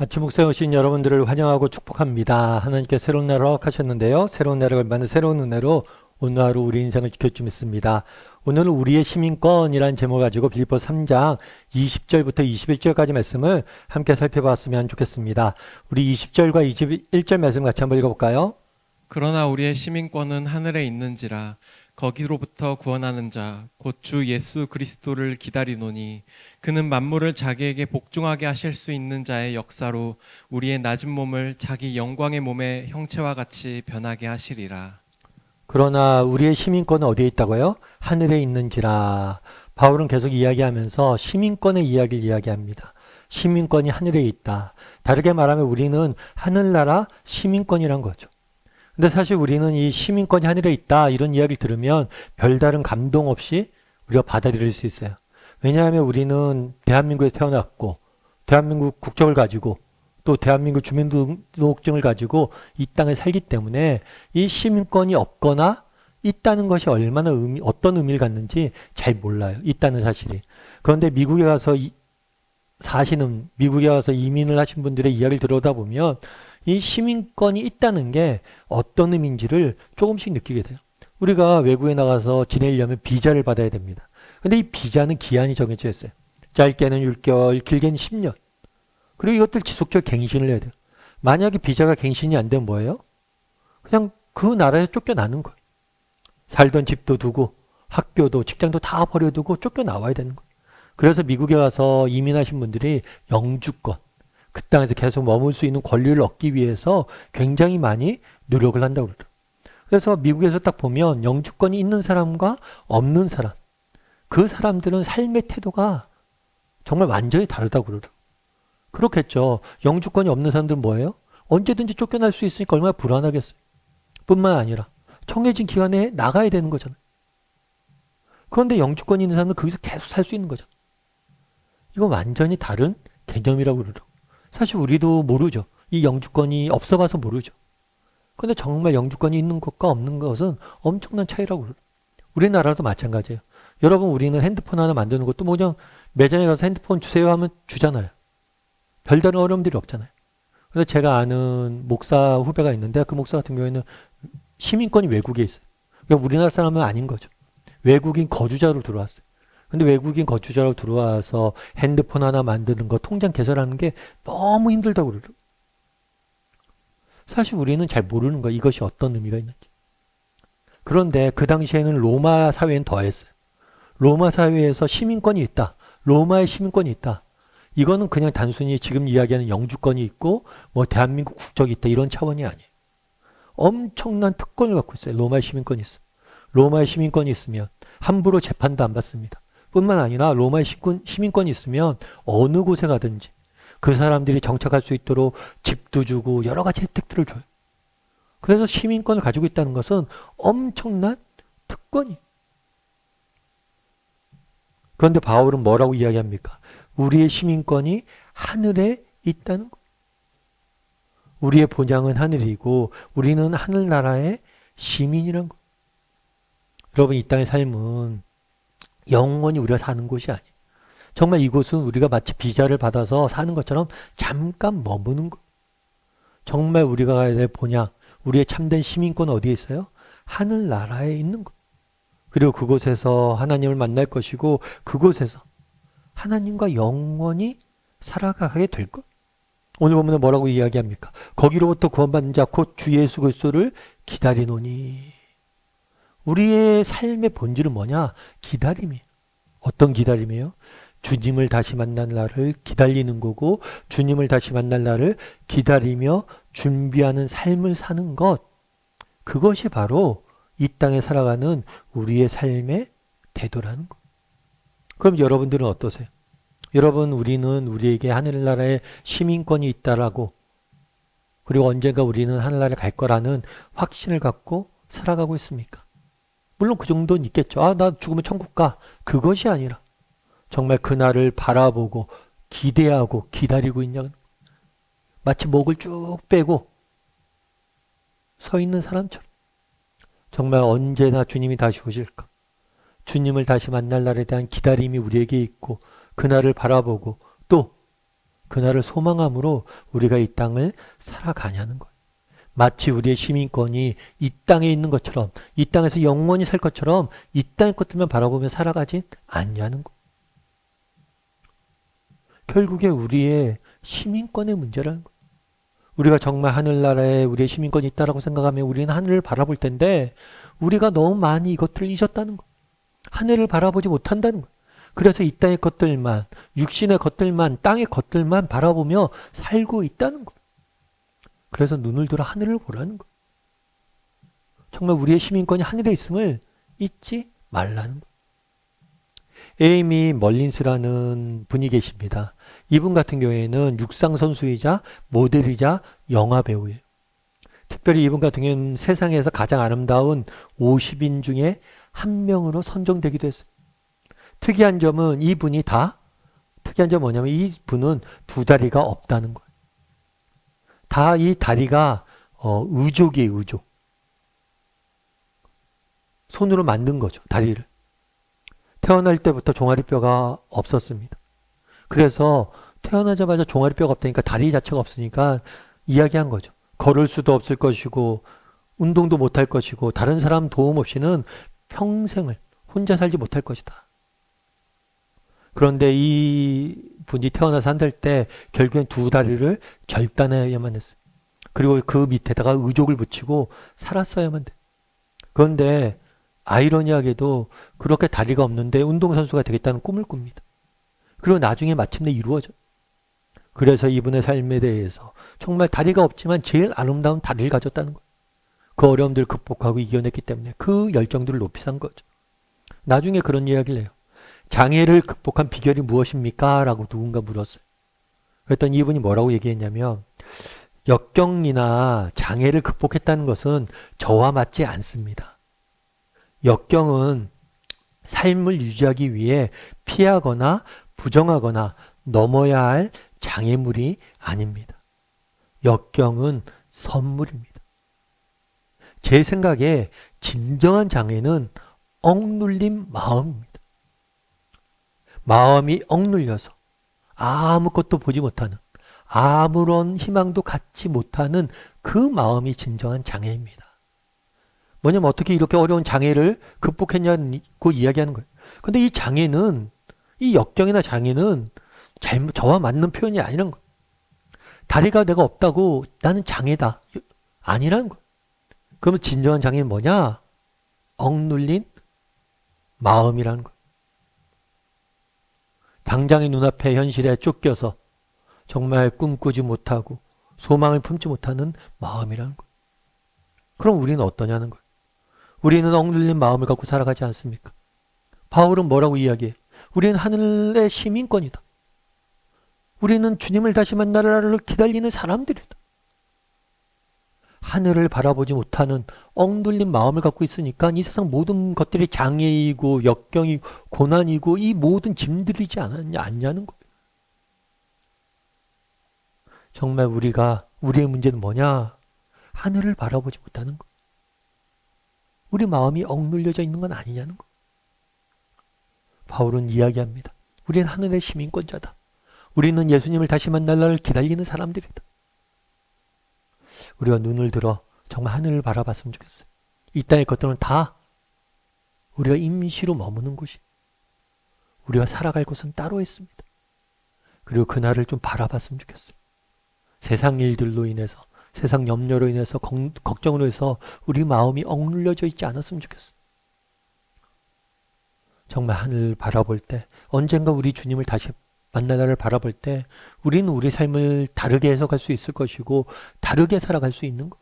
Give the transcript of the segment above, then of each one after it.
아침 묵상에 오신 여러분들을 환영하고 축복합니다. 하나님께 새로운 날을 허락하셨는데요. 새로운 날을 걸맞는 새로운 은혜로 오늘 하루 우리 인생을 지켜주겠습니다. 오늘은 우리의 시민권이라는 제목을 가지고 빌립보서 3장 20절부터 21절까지 말씀을 함께 살펴봤으면 좋겠습니다. 우리 20절과 21절 말씀 같이 한번 읽어볼까요? 그러나 우리의 시민권은 하늘에 있는지라 거기로부터 구원하는 자 곧 주 예수 그리스도를 기다리노니 그는 만물을 자기에게 복종하게 하실 수 있는 자의 역사로 우리의 낮은 몸을 자기 영광의 몸의 형체와 같이 변하게 하시리라. 그러나 우리의 시민권은 어디에 있다고요? 하늘에 있는지라. 바울은 계속 이야기하면서 시민권의 이야기를 이야기합니다. 시민권이 하늘에 있다. 다르게 말하면 우리는 하늘나라 시민권이란 거죠. 근데 사실 우리는 이 시민권이 하늘에 있다 이런 이야기를 들으면 별다른 감동 없이 우리가 받아들일 수 있어요. 왜냐하면 우리는 대한민국에 태어났고 대한민국 국적을 가지고 또 대한민국 주민등록증을 가지고 이 땅에 살기 때문에 이 시민권이 없거나 있다는 것이 얼마나 어떤 의미를 갖는지 잘 몰라요. 있다는 사실이. 그런데 미국에 가서 미국에 가서 이민을 하신 분들의 이야기를 들어오다 보면 이 시민권이 있다는 게 어떤 의미인지를 조금씩 느끼게 돼요. 우리가 외국에 나가서 지내려면 비자를 받아야 됩니다. 근데 이 비자는 기한이 정해져 있어요. 짧게는 6개월, 길게는 10년. 그리고 이것들 지속적으로 갱신을 해야 돼요. 만약에 비자가 갱신이 안 되면 뭐예요? 그냥 그 나라에서 쫓겨나는 거예요. 살던 집도 두고 학교도 직장도 다 버려두고 쫓겨나와야 되는 거예요. 그래서 미국에 가서 이민하신 분들이 영주권, 그 땅에서 계속 머물 수 있는 권리를 얻기 위해서 굉장히 많이 노력을 한다고 그러더라고요. 그래서 미국에서 딱 보면 영주권이 있는 사람과 없는 사람, 그 사람들은 삶의 태도가 정말 완전히 다르다고 그러더라고요. 그렇겠죠. 영주권이 없는 사람들은 뭐예요? 언제든지 쫓겨날 수 있으니까 얼마나 불안하겠어요. 뿐만 아니라 정해진 기간에 나가야 되는 거잖아요. 그런데 영주권이 있는 사람은 거기서 계속 살 수 있는 거잖아요. 이건 완전히 다른 개념이라고 그러더라고요. 사실 우리도 모르죠. 이 영주권이 없어 봐서 모르죠. 근데 정말 영주권이 있는 것과 없는 것은 엄청난 차이라고 그래요. 우리나라도 마찬가지예요. 여러분 우리는 핸드폰 하나 만드는 것도 뭐 그냥 매장에 가서 핸드폰 주세요 하면 주잖아요. 별다른 어려움들이 없잖아요. 그래서 제가 아는 목사 후배가 있는데 그 목사 같은 경우에는 시민권이 외국에 있어요. 그러니까 우리나라 사람은 아닌 거죠. 외국인 거주자로 들어왔어요. 근데 외국인 거주자로 들어와서 핸드폰 하나 만드는 거, 통장 개설하는 게 너무 힘들다고 그러더라고요. 사실 우리는 잘 모르는 거예요. 이것이 어떤 의미가 있는지. 그런데 그 당시에는 로마 사회는 더했어요. 로마 사회에서 시민권이 있다. 로마의 시민권이 있다. 이거는 그냥 단순히 지금 이야기하는 영주권이 있고 뭐 대한민국 국적이 있다 이런 차원이 아니에요. 엄청난 특권을 갖고 있어요. 로마의 시민권이 있어요. 로마의 시민권이 있으면 함부로 재판도 안 받습니다. 뿐만 아니라 로마의 시민권이 있으면 어느 곳에 가든지 그 사람들이 정착할 수 있도록 집도 주고 여러 가지 혜택들을 줘요. 그래서 시민권을 가지고 있다는 것은 엄청난 특권이에요. 그런데 바울은 뭐라고 이야기합니까? 우리의 시민권이 하늘에 있다는 것. 우리의 본향은 하늘이고 우리는 하늘나라의 시민이란 것. 여러분 이 땅의 삶은 영원히 우리가 사는 곳이 아니에요. 정말 이곳은 우리가 마치 비자를 받아서 사는 것처럼 잠깐 머무는 것. 정말 우리가 가야 될 본향, 우리의 참된 시민권은 어디에 있어요? 하늘나라에 있는 것. 그리고 그곳에서 하나님을 만날 것이고 그곳에서 하나님과 영원히 살아가게 될 것. 오늘 보면 뭐라고 이야기합니까? 거기로부터 구원받는 자 곧 주 예수 그리스도를 기다리노니. 우리의 삶의 본질은 뭐냐? 기다림이에요. 어떤 기다림이에요? 주님을 다시 만날 날을 기다리는 거고 주님을 다시 만날 날을 기다리며 준비하는 삶을 사는 것. 그것이 바로 이 땅에 살아가는 우리의 삶의 태도라는 것. 그럼 여러분들은 어떠세요? 여러분 우리는 우리에게 하늘나라의 시민권이 있다라고 그리고 언젠가 우리는 하늘나라에 갈 거라는 확신을 갖고 살아가고 있습니까? 물론 그 정도는 있겠죠. 아, 나 죽으면 천국 가. 그것이 아니라 정말 그날을 바라보고 기대하고 기다리고 있냐. 마치 목을 쭉 빼고 서 있는 사람처럼 정말 언제나 주님이 다시 오실까. 주님을 다시 만날 날에 대한 기다림이 우리에게 있고 그날을 바라보고 또 그날을 소망함으로 우리가 이 땅을 살아가냐는 거예요. 마치 우리의 시민권이 이 땅에 있는 것처럼, 이 땅에서 영원히 살 것처럼 이 땅의 것들만 바라보며 살아가진 않냐는 거예요. 결국에 우리의 시민권의 문제라는 거예요. 우리가 정말 하늘나라에 우리의 시민권이 있다라고 생각하면 우리는 하늘을 바라볼 텐데 우리가 너무 많이 이것들을 잊었다는 거예요. 하늘을 바라보지 못한다는 거예요. 그래서 이 땅의 것들만, 육신의 것들만, 땅의 것들만 바라보며 살고 있다는 거예요. 그래서 눈을 들어 하늘을 보라는 거예요. 정말 우리의 시민권이 하늘에 있음을 잊지 말라는 거예요. 에이미 멀린스라는 분이 계십니다. 이분 같은 경우에는 육상 선수이자 모델이자 영화 배우예요. 특별히 이분 같은 경우는 세상에서 가장 아름다운 50인 중에 한 명으로 선정되기도 했어요. 특이한 점은 특이한 점은 뭐냐면 이분은 두 다리가 없다는 거예요. 다 이 다리가 의족이에요, 의족. 손으로 만든 거죠, 다리를. 태어날 때부터 종아리뼈가 없었습니다. 그래서 태어나자마자 종아리뼈가 없다니까 다리 자체가 없으니까 이야기한 거죠. 걸을 수도 없을 것이고 운동도 못할 것이고 다른 사람 도움 없이는 평생을 혼자 살지 못할 것이다. 그런데 이 분이 태어나서 한 달 때 결국엔 두 다리를 절단해야만 했어요. 그리고 그 밑에다가 의족을 붙이고 살았어야만 돼. 그런데 아이러니하게도 그렇게 다리가 없는데 운동선수가 되겠다는 꿈을 꿉니다. 그리고 나중에 마침내 이루어져요. 그래서 이분의 삶에 대해서 정말 다리가 없지만 제일 아름다운 다리를 가졌다는 거예요. 그 어려움들을 극복하고 이겨냈기 때문에 그 열정들을 높이 산 거죠. 나중에 그런 이야기를 해요. 장애를 극복한 비결이 무엇입니까? 라고 누군가 물었어요. 그랬더니 이분이 뭐라고 얘기했냐면 역경이나 장애를 극복했다는 것은 저와 맞지 않습니다. 역경은 삶을 유지하기 위해 피하거나 부정하거나 넘어야 할 장애물이 아닙니다. 역경은 선물입니다. 제 생각에 진정한 장애는 억눌린 마음입니다. 마음이 억눌려서 아무것도 보지 못하는, 아무런 희망도 갖지 못하는 그 마음이 진정한 장애입니다. 뭐냐면 어떻게 이렇게 어려운 장애를 극복했냐고 이야기하는 거예요. 근데 이 장애는, 이 역경이나 장애는 저와 맞는 표현이 아니라는 거예요. 다리가 내가 없다고 나는 장애다. 아니라는 거예요. 그러면 진정한 장애는 뭐냐? 억눌린 마음이라는 거예요. 당장의 눈앞의 현실에 쫓겨서 정말 꿈꾸지 못하고 소망을 품지 못하는 마음이라는 거예요. 그럼 우리는 어떠냐는 거예요. 우리는 억눌린 마음을 갖고 살아가지 않습니까? 바울은 뭐라고 이야기해? 우리는 하늘의 시민권이다. 우리는 주님을 다시 만나라를 기다리는 사람들이다. 하늘을 바라보지 못하는 억눌린 마음을 갖고 있으니까 이 세상 모든 것들이 장애이고 역경이고 고난이고 이 모든 짐들이지 않냐는 거예요. 정말 우리의 문제는 뭐냐? 하늘을 바라보지 못하는 거예요. 우리 마음이 억눌려져 있는 건 아니냐는 거예요. 바울은 이야기합니다. 우리는 하늘의 시민권자다. 우리는 예수님을 다시 만날 날을 기다리는 사람들이다. 우리가 눈을 들어 정말 하늘을 바라봤으면 좋겠어요. 이 땅의 것들은 다 우리가 임시로 머무는 곳이, 우리가 살아갈 곳은 따로 있습니다. 그리고 그날을 좀 바라봤으면 좋겠어요. 세상 일들로 인해서, 세상 염려로 인해서, 걱정으로 해서 우리 마음이 억눌려져 있지 않았으면 좋겠어요. 정말 하늘을 바라볼 때, 언젠가 우리 주님을 다시 만날 날을 바라볼 때 우리는 우리 삶을 다르게 해석할 수 있을 것이고 다르게 살아갈 수 있는 거예요.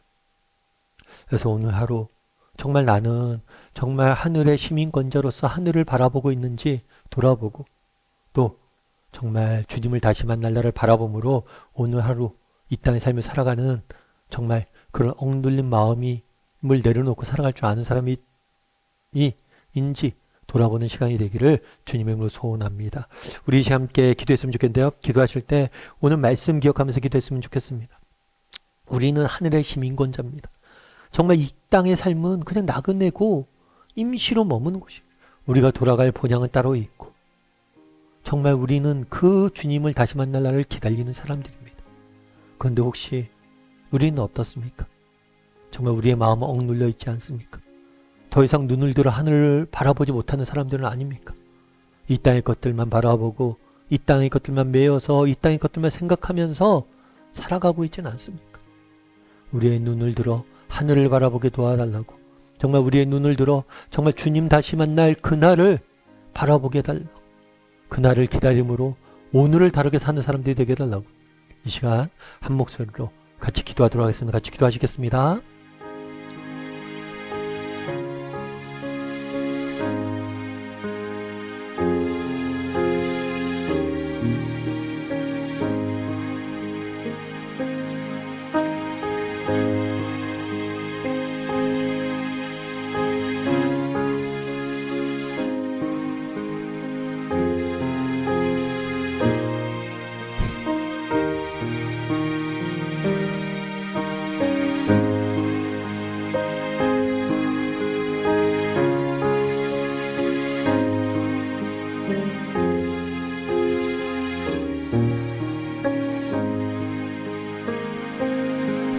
그래서 오늘 하루 정말 나는 정말 하늘의 시민권자로서 하늘을 바라보고 있는지 돌아보고 또 정말 주님을 다시 만날 날을 바라봄으로 오늘 하루 이 땅의 삶을 살아가는 정말 그런 억눌린 마음을 내려놓고 살아갈 줄 아는 사람이 인지 돌아보는 시간이 되기를 주님의 이름으로 소원합니다. 우리 함께 기도했으면 좋겠는데요. 기도하실 때 오늘 말씀 기억하면서 기도했으면 좋겠습니다. 우리는 하늘의 시민권자입니다. 정말 이 땅의 삶은 그냥 나그네고 임시로 머무는 곳이에요. 우리가 돌아갈 본향은 따로 있고 정말 우리는 그 주님을 다시 만날 날을 기다리는 사람들입니다. 그런데 혹시 우리는 어떻습니까? 정말 우리의 마음은 억눌려 있지 않습니까? 더 이상 눈을 들어 하늘을 바라보지 못하는 사람들은 아닙니까? 이 땅의 것들만 바라보고 이 땅의 것들만 매여서 이 땅의 것들만 생각하면서 살아가고 있지는 않습니까? 우리의 눈을 들어 하늘을 바라보게 도와달라고, 정말 우리의 눈을 들어 정말 주님 다시 만날 그날을 바라보게 해달라고, 그날을 기다림으로 오늘을 다르게 사는 사람들이 되게 해달라고, 이 시간 한 목소리로 같이 기도하도록 하겠습니다. 같이 기도하시겠습니다.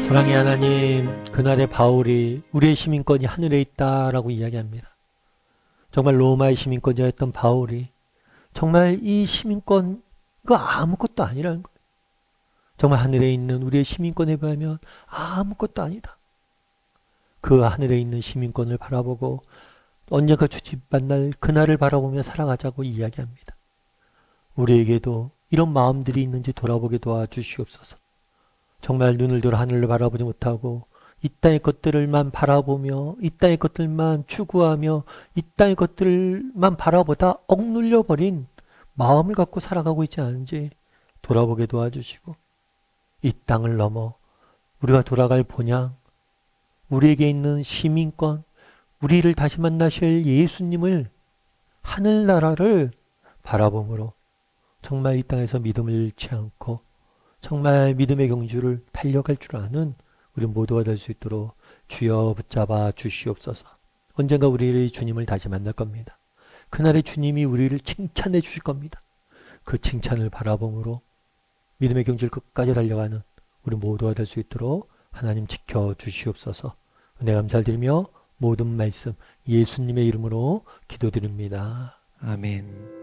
사랑의 하나님, 그날의 바울이 우리의 시민권이 하늘에 있다라고 이야기합니다. 정말 로마의 시민권자였던 바울이 정말 이 시민권 그 아무것도 아니라는 거예요. 정말 하늘에 있는 우리의 시민권에 비하면 아무것도 아니다. 그 하늘에 있는 시민권을 바라보고 언젠가 주님 만날 그날을 바라보며 살아가자고 이야기합니다. 우리에게도 이런 마음들이 있는지 돌아보게 도와주시옵소서. 정말 눈을 들어 하늘을 바라보지 못하고 이 땅의 것들만 바라보며 이 땅의 것들만 추구하며 이 땅의 것들만 바라보다 억눌려 버린 마음을 갖고 살아가고 있지 않은지 돌아보게 도와주시고, 이 땅을 넘어 우리가 돌아갈 본향, 우리에게 있는 시민권, 우리를 다시 만나실 예수님을, 하늘나라를 바라봄으로 정말 이 땅에서 믿음을 잃지 않고 정말 믿음의 경주를 달려갈 줄 아는 우리 모두가 될 수 있도록 주여 붙잡아 주시옵소서. 언젠가 우리 주님을 다시 만날 겁니다. 그날의 주님이 우리를 칭찬해 주실 겁니다. 그 칭찬을 바라봄으로 믿음의 경주를 끝까지 달려가는 우리 모두가 될 수 있도록 하나님 지켜 주시옵소서. 은혜 감사드리며 모든 말씀 예수님의 이름으로 기도드립니다. 아멘.